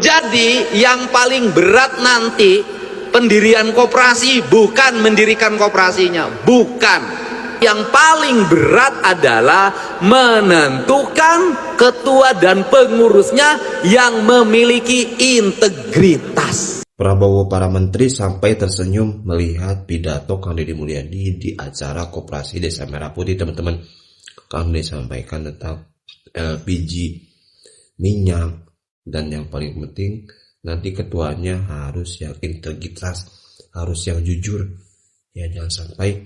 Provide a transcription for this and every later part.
Jadi yang paling berat nanti pendirian koperasi bukan mendirikan koperasinya, bukan. Yang paling berat adalah menentukan ketua dan pengurusnya yang memiliki integritas. Prabowo para menteri sampai tersenyum melihat pidato Kang Deddy Mulyadi di acara Koperasi Desa Merah Putih, teman-teman. Kang Deddy sampaikan tentang LPG, minyak, dan yang paling penting nanti ketuanya harus yang integritas, harus yang jujur, ya jangan sampai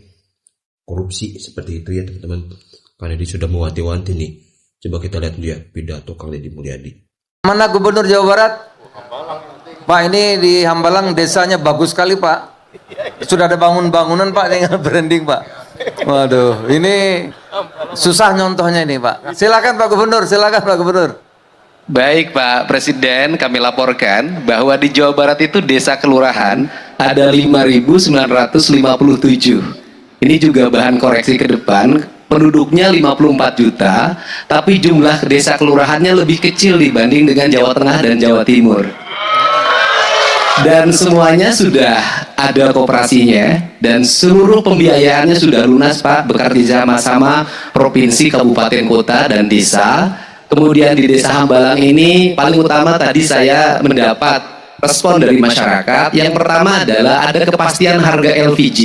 korupsi seperti itu ya teman-teman. Kang Deddy sudah mewanti-wanti nih. Coba kita lihat dia pidato Kang Deddy Mulyadi. Mana Gubernur Jawa Barat? Pak, ini di Hambalang desanya bagus sekali Pak. Sudah ada bangunan Pak, tinggal branding Pak. Waduh, ini susah nyontohnya ini Pak. Silakan Pak Gubernur, silakan Pak Gubernur. Baik Pak Presiden, kami laporkan bahwa di Jawa Barat itu desa kelurahan ada 5.957. Ini juga bahan koreksi ke depan, penduduknya 54 juta, tapi jumlah desa kelurahannya lebih kecil dibanding dengan Jawa Tengah dan Jawa Timur. Dan semuanya sudah ada koperasinya dan seluruh pembiayaannya sudah lunas Pak, bekerja sama-sama provinsi, kabupaten, kota, dan desa. Kemudian di desa Hambalang ini paling utama tadi saya mendapat respon dari masyarakat. Yang pertama adalah ada kepastian harga LPG,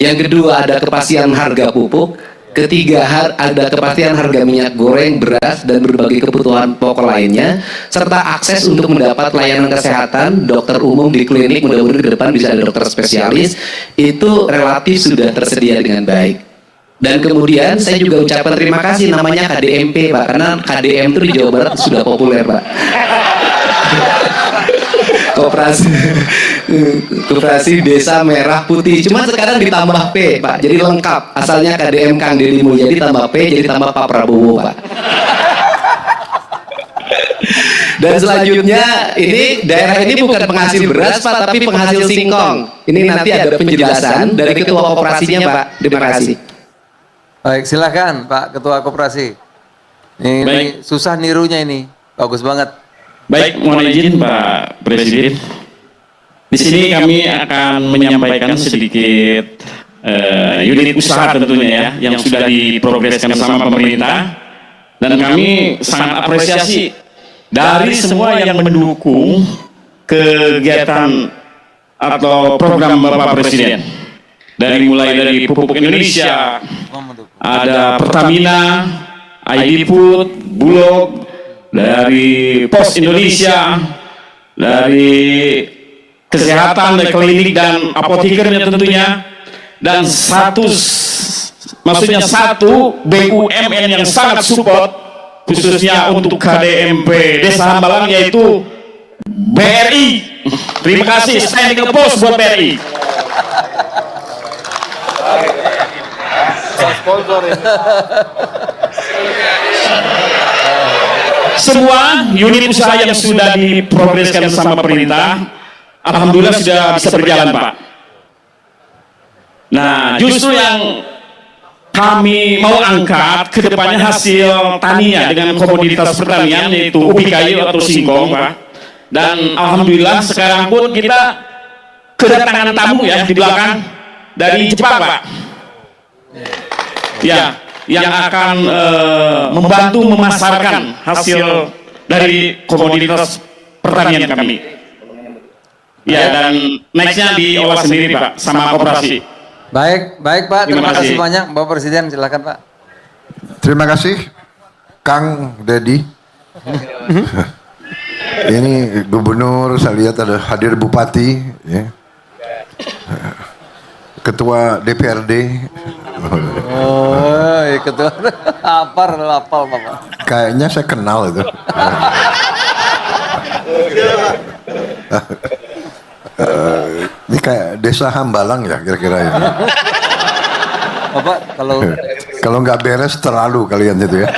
yang kedua ada kepastian harga pupuk, ketiga ada kepastian harga minyak goreng, beras, dan berbagai kebutuhan pokok lainnya, serta akses untuk mendapat layanan kesehatan dokter umum di klinik, mudah-mudahan ke depan bisa ada dokter spesialis, itu relatif sudah tersedia dengan baik. Dan kemudian saya juga ucapkan terima kasih namanya KDMP Pak, karena KDM itu di Jawa Barat sudah populer Pak. Koperasi Desa Merah Putih, cuma sekarang ditambah P Pak, jadi lengkap. Asalnya KDM Kang Deddy Mulyadi tambah P jadi tambah Pak Prabowo Pak. Dan selanjutnya ini daerah ini bukan penghasil beras Pak, tapi penghasil singkong. Ini nanti ada penjelasan dari ketua koperasinya Pak. Terima kasih. Baik, silakan Pak Ketua Koperasi. Ini susah nirunya ini, bagus banget. Baik, mohon izin Pak Presiden. Di sini kami akan menyampaikan sedikit unit usaha tentunya ya, yang sudah diprogreskan sama pemerintah. Dan kami sangat apresiasi dari semua yang mendukung kegiatan atau program Bapak Presiden. Mulai dari Pupuk Indonesia, ada Pertamina, ID Food, Bulog, dari Pos Indonesia, dari kesehatan, dari klinik dan apotekernya tentunya, dan satu BUMN yang sangat support khususnya untuk KDMP Desa Hambalang, yaitu BRI. Terima kasih, standing applause buat BRI. Semua unit usaha yang sudah diprogreskan sama pemerintah, alhamdulillah sudah bisa berjalan Pak. Nah, justru yang kami mau angkat ke depannya hasil taninya dengan komoditas pertanian, yaitu ubi kayu atau singkong Pak. Dan alhamdulillah sekarang pun kita kedatangan tamu ya di belakang dari Jepang Pak. Ya, yang akan membantu memasarkan hasil dari komoditas pertanian kami. Ya, dan nextnya diolah sendiri Pak sama koperasi. Baik Pak, terima kasih banyak Bapak Presiden, silakan Pak. Terima kasih Kang Deddy. Ini Gubernur, saya lihat ada hadir Bupati, ya. Ketua DPRD. Oh, ya ketua apal Bapak. Kayaknya saya kenal itu. Ini kayak Desa Hambalang ya kira-kira ya. Bapak kalau nggak beres terlalu kalian itu ya.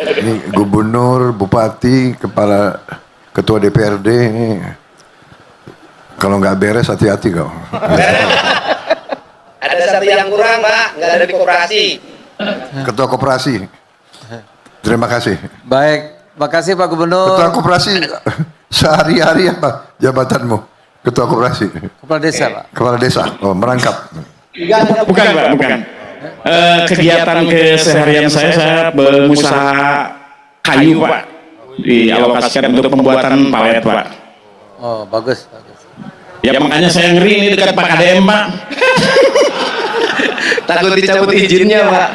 Ini Gubernur, Bupati, Kepala Ketua DPRD ini. Kalau nggak beres hati-hati kau. Ada satu yang kurang Pak, nggak ada di koperasi. Ketua koperasi. Terima kasih. Baik, makasih Pak Gubernur. Ketua koperasi sehari-hari apa jabatanmu? Ketua koperasi. Kepala Desa, Pak. Kepala desa. Oh, merangkap. Bukan Pak, bukan. Kegiatan keseharian saya pengusaha kayu Pak, dialokasikan untuk pembuatan palet Pak. Oh, bagus. Ya makanya saya ngeri ini dekat Pak KDM Pak. Takut dicabut izinnya Pak.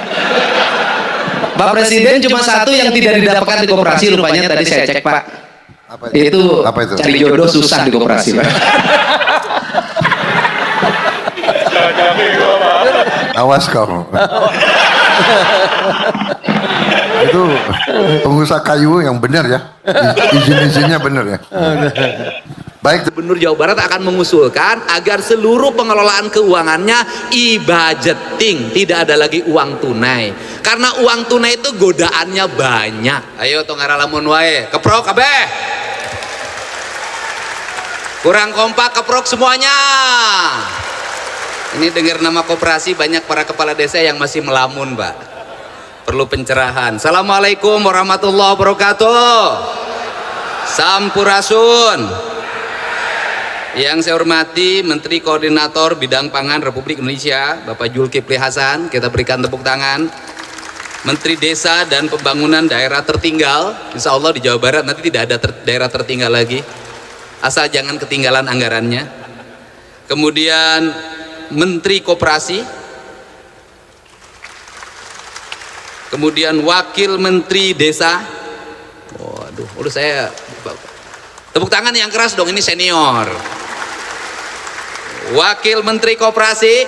Pak Presiden cuma satu yang tidak didapatkan di koperasi rupanya tadi saya cek Pak. Itu Apa itu? cari jodoh susah di koperasi Pak. Awas kau. Itu pengusaha kayu yang benar ya. Izin-izinnya benar ya. Baik. Gubernur Jawa Barat akan mengusulkan agar seluruh pengelolaan keuangannya e-budgeting, tidak ada lagi uang tunai. Karena uang tunai itu godaannya banyak. Ayo tonggara lamun wae, keprok kabeh. Kurang kompak, keprok semuanya. Ini dengar nama koperasi banyak para kepala desa yang masih melamun, Pak. Perlu pencerahan. Assalamualaikum warahmatullahi wabarakatuh. Sampurasun. Yang saya hormati Menteri Koordinator Bidang Pangan Republik Indonesia, Bapak Zulkifli Hasan, kita berikan tepuk tangan. Menteri Desa dan Pembangunan Daerah Tertinggal, insya Allah di Jawa Barat nanti tidak ada daerah tertinggal lagi, asal jangan ketinggalan anggarannya. Kemudian Menteri Koperasi, kemudian Wakil Menteri Desa. Waduh, udah saya tepuk tangan yang keras dong, ini senior. Wakil Menteri Koperasi,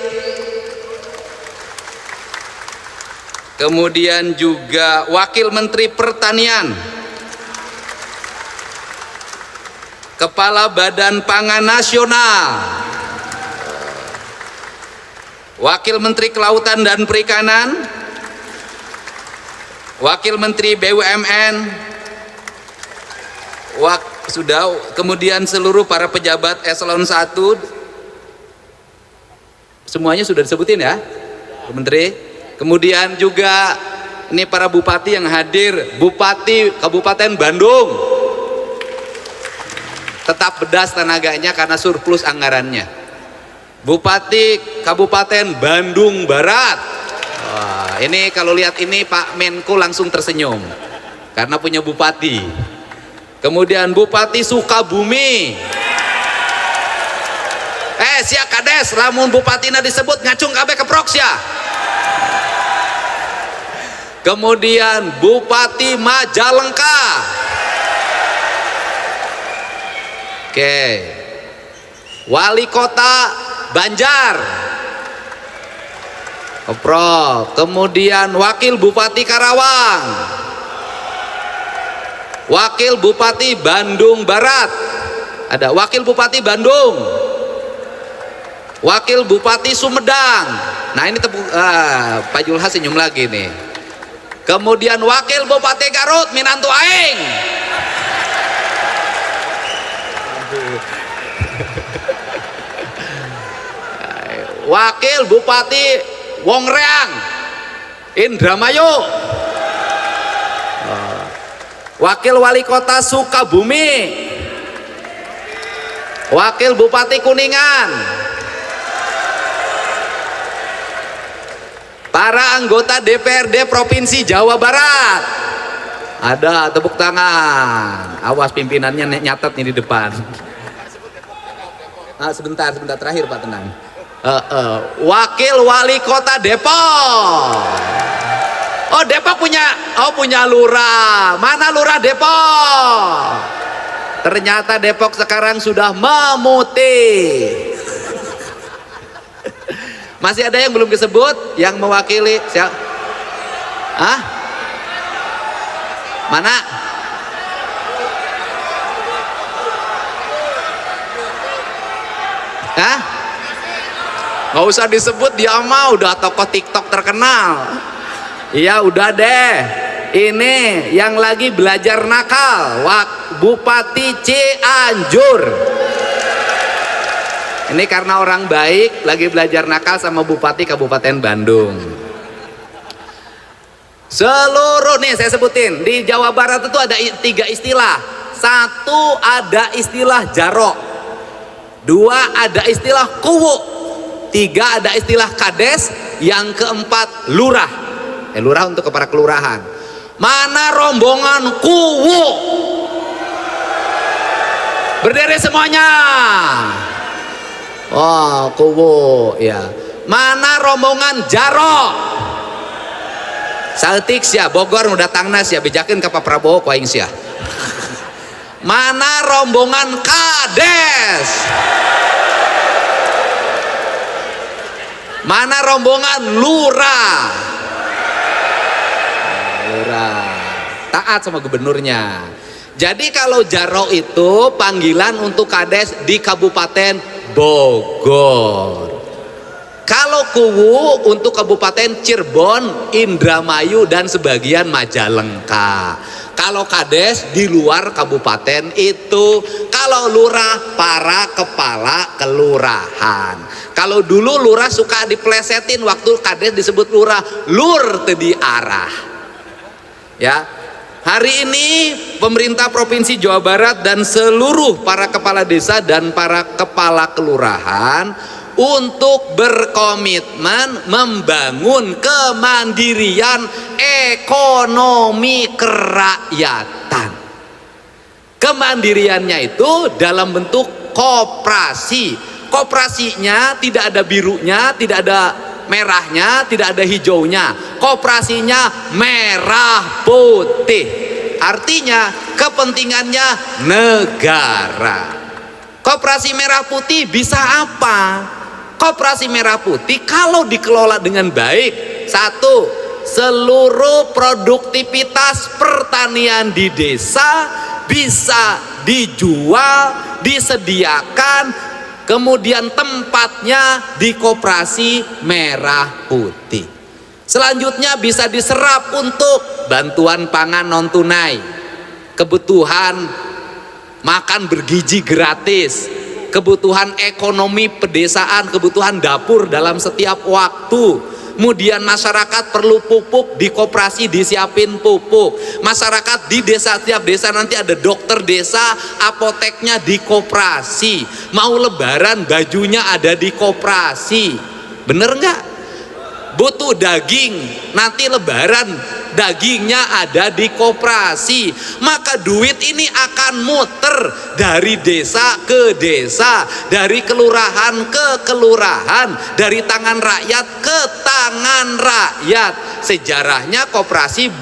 kemudian juga Wakil Menteri Pertanian, Kepala Badan Pangan Nasional, Wakil Menteri Kelautan dan Perikanan, Wakil Menteri BUMN, kemudian seluruh para pejabat eselon 1, semuanya sudah disebutin ya, Menteri. Kemudian juga ini para bupati yang hadir, Bupati Kabupaten Bandung, tetap bedas tenaganya karena surplus anggarannya. Bupati Kabupaten Bandung Barat. Wah, ini kalau lihat ini Pak Menko langsung tersenyum karena punya bupati. Kemudian Bupati Sukabumi. Siap kades, lamun bupatina disebut ngacung kabeh keprok sia. Kemudian Bupati Majalengka. Oke. Wali Kota Banjar. Keprok. Kemudian Wakil Bupati Karawang. Wakil Bupati Bandung Barat. Ada Wakil Bupati Bandung. Wakil Bupati Sumedang. Nah ini Pak Julhas senyum lagi nih. Kemudian Wakil Bupati Garut Minantu Aing. Wakil Bupati Wongreang Indramayu. Wakil Wali Kota Sukabumi. Wakil Bupati Kuningan. Para anggota DPRD Provinsi Jawa Barat. Ada, tepuk tangan. Awas pimpinannya nyatet nih di depan. Sebentar terakhir Pak, tenang. Wakil Wali Kota Depok. Oh, Depok punya lurah. Mana lurah Depok? Ternyata Depok sekarang sudah memutih. Masih ada yang belum disebut yang mewakili siapa? Mana? Nggak usah disebut, dia mah udah tokoh TikTok terkenal. Iya udah deh. Ini yang lagi belajar nakal, Bupati Cianjur. Ini karena orang baik lagi belajar nakal sama Bupati Kabupaten Bandung. Seluruh nih saya sebutin di Jawa Barat itu ada 3 istilah. 1 ada istilah jarok, 2 ada istilah kuwu, 3 ada istilah kades, yang keempat lurah. Lurah untuk kepala kelurahan. Mana rombongan kuwu? Berdiri semuanya. Oh, kuwu ya. Mana rombongan jarok? Saltik sia Bogor udah tangnas ya bejakeun ka Pak Prabowo ku aing sia. Mana rombongan kades? Mana rombongan lurah? Lurah. Taat sama gubernurnya. Jadi kalau jarok itu panggilan untuk kades di Kabupaten Bogor. Kalau kuwu untuk Kabupaten Cirebon, Indramayu dan sebagian Majalengka. Kalau kades di luar kabupaten itu. Kalau lurah para kepala kelurahan. Kalau dulu lurah suka diplesetin waktu kades disebut lurah, lur teu diarah. Ya. Hari ini pemerintah Provinsi Jawa Barat dan seluruh para kepala desa dan para kepala kelurahan untuk berkomitmen membangun kemandirian ekonomi kerakyatan. Kemandiriannya itu dalam bentuk koperasi. Koperasinya tidak ada birunya, tidak ada merahnya, tidak ada hijaunya. Koperasinya merah putih. Artinya kepentingannya negara. Koperasi merah putih bisa apa? Koperasi merah putih kalau dikelola dengan baik, 1, seluruh produktivitas pertanian di desa bisa dijual, disediakan, kemudian tempatnya di koperasi merah putih. Selanjutnya bisa diserap untuk bantuan pangan non tunai, kebutuhan makan bergizi gratis, kebutuhan ekonomi pedesaan, kebutuhan dapur dalam setiap waktu. Kemudian masyarakat perlu pupuk, di koperasi disiapin pupuk. Masyarakat di desa, setiap desa nanti ada dokter desa, apoteknya di koperasi. Mau lebaran bajunya ada di koperasi. Bener nggak? Butuh daging, nanti lebaran dagingnya ada di koperasi. Maka duit ini akan muter dari desa ke desa, dari kelurahan ke kelurahan, dari tangan rakyat ke tangan rakyat. Sejarahnya koperasi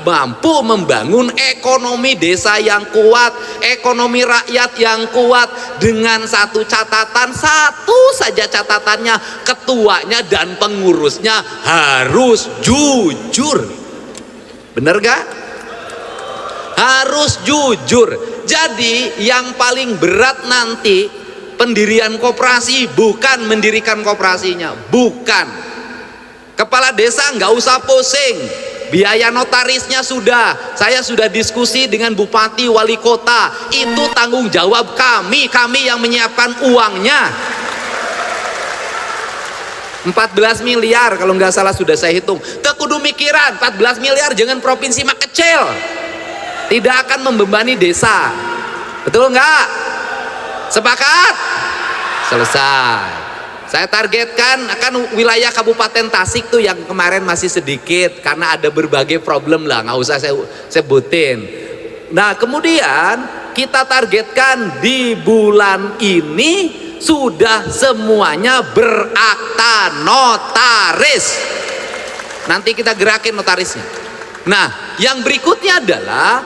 mampu membangun ekonomi desa yang kuat, ekonomi rakyat yang kuat, dengan satu catatan, satu saja catatannya, ketuanya dan pengurusnya harus jujur. Bener gak? Harus jujur. Jadi yang paling berat nanti pendirian koperasi bukan mendirikan koperasinya, bukan. Kepala desa nggak usah pusing, biaya notarisnya sudah, saya sudah diskusi dengan bupati wali kota, itu tanggung jawab kami yang menyiapkan uangnya. 14 miliar kalau nggak salah sudah saya hitung. Kudu mikiran 14 miliar jangan provinsi mah kecil, tidak akan membebani desa. Betul nggak? Sepakat? Selesai. Saya targetkan akan wilayah Kabupaten Tasik tuh yang kemarin masih sedikit karena ada berbagai problem lah, nggak usah saya sebutin. Nah kemudian kita targetkan di bulan ini sudah semuanya berakta notaris. Nanti kita gerakin notarisnya. Nah, yang berikutnya adalah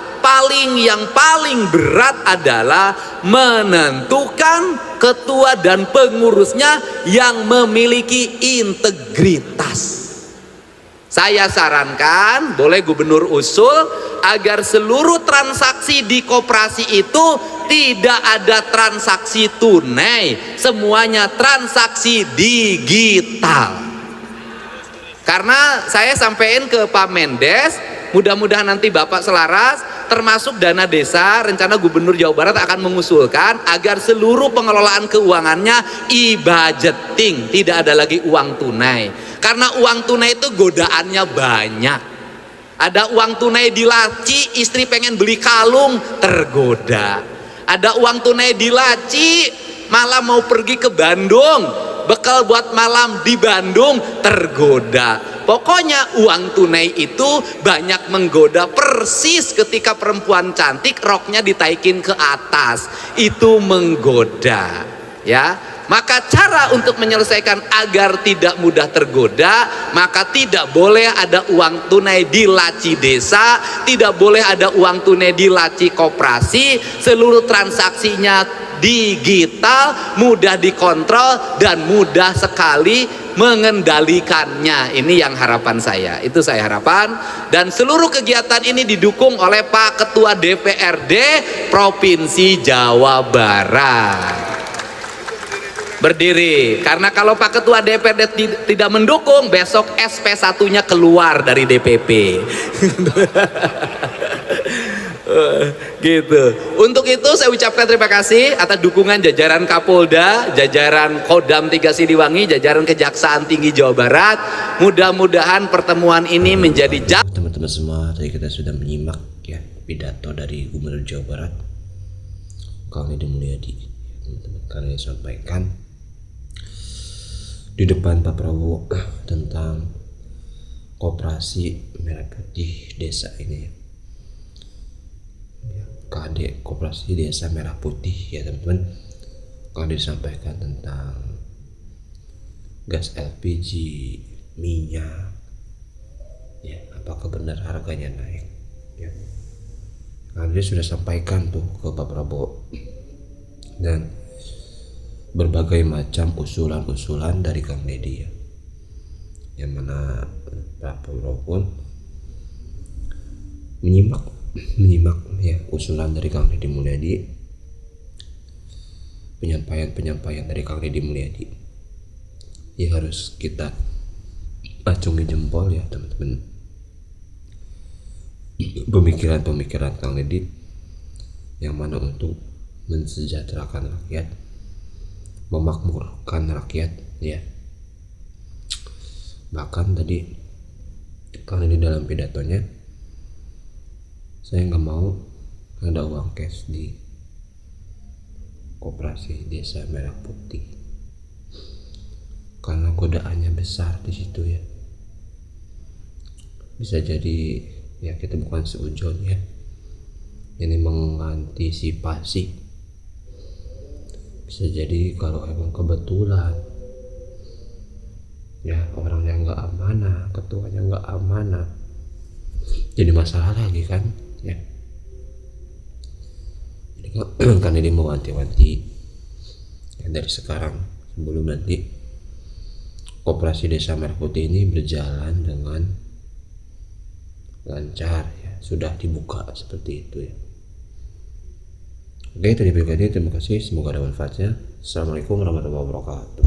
yang paling berat adalah menentukan ketua dan pengurusnya yang memiliki integritas. Saya sarankan, boleh gubernur usul agar seluruh transaksi di koperasi itu tidak ada transaksi tunai, semuanya transaksi digital. Karena saya sampaikan ke Pak Mendes, mudah-mudahan nanti Bapak selaras, termasuk dana desa, rencana Gubernur Jawa Barat akan mengusulkan agar seluruh pengelolaan keuangannya e-budgeting, tidak ada lagi uang tunai. Karena uang tunai itu godaannya banyak. Ada uang tunai di laci, istri pengen beli kalung, tergoda. Ada uang tunai di laci, malam mau pergi ke Bandung, bekal buat malam di Bandung, tergoda. Pokoknya uang tunai itu banyak menggoda, persis ketika perempuan cantik roknya ditaikin ke atas, itu menggoda, ya. Maka cara untuk menyelesaikan agar tidak mudah tergoda, maka tidak boleh ada uang tunai di laci desa, tidak boleh ada uang tunai di laci koperasi, seluruh transaksinya digital, mudah dikontrol dan mudah sekali mengendalikannya. Ini yang harapan saya, itu saya harapan. Dan seluruh kegiatan ini didukung oleh Pak Ketua DPRD Provinsi Jawa Barat. Berdiri, karena kalau Pak Ketua DPRD tidak mendukung, besok SP1-nya keluar dari DPP. Gitu. Untuk itu saya ucapkan terima kasih atas dukungan jajaran Kapolda, jajaran Kodam 3 Siliwangi, jajaran Kejaksaan Tinggi Jawa Barat. Mudah-mudahan pertemuan ini menjadi Teman-teman semua, tadi kita sudah menyimak ya pidato dari Gubernur Jawa Barat Kang Deddy Mulyadi. Teman-teman, kalian sampaikan di depan Pak Prabowo tentang koperasi merah putih desa ini, ya, KD koperasi desa merah putih ya teman-teman. Kalau disampaikan tentang gas LPG, minyak, ya apakah benar harganya naik? Ya, nah, dia sudah sampaikan tuh ke Pak Prabowo dan berbagai macam usulan-usulan dari Kang Deddy ya, yang mana Pak Prabowo pun menyimak ya usulan dari Kang Deddy Mulyadi, penyampaian dari Kang Deddy Mulyadi ya, harus kita acungi jempol ya teman-teman. Pemikiran Kang Deddy yang mana untuk mensejahterakan rakyat, memakmurkan rakyat ya. Bahkan tadi Kang Deddy dalam pidatonya, saya nggak mau ada uang cash di koperasi desa merah putih karena godaannya besar di situ ya. Bisa jadi ya kita bukan seujon ya, ini mengantisipasi. Bisa jadi kalau emang kebetulan ya orangnya nggak amanah, ketuanya nggak amanah, jadi masalah lagi kan ya. Jadi kan ini mewanti-wanti ya, dari sekarang sebelum nanti koperasi desa merah putih ini berjalan dengan lancar ya, sudah dibuka seperti itu ya. Oke, terima kasih, semoga ada manfaatnya. Assalamualaikum warahmatullahi wabarakatuh.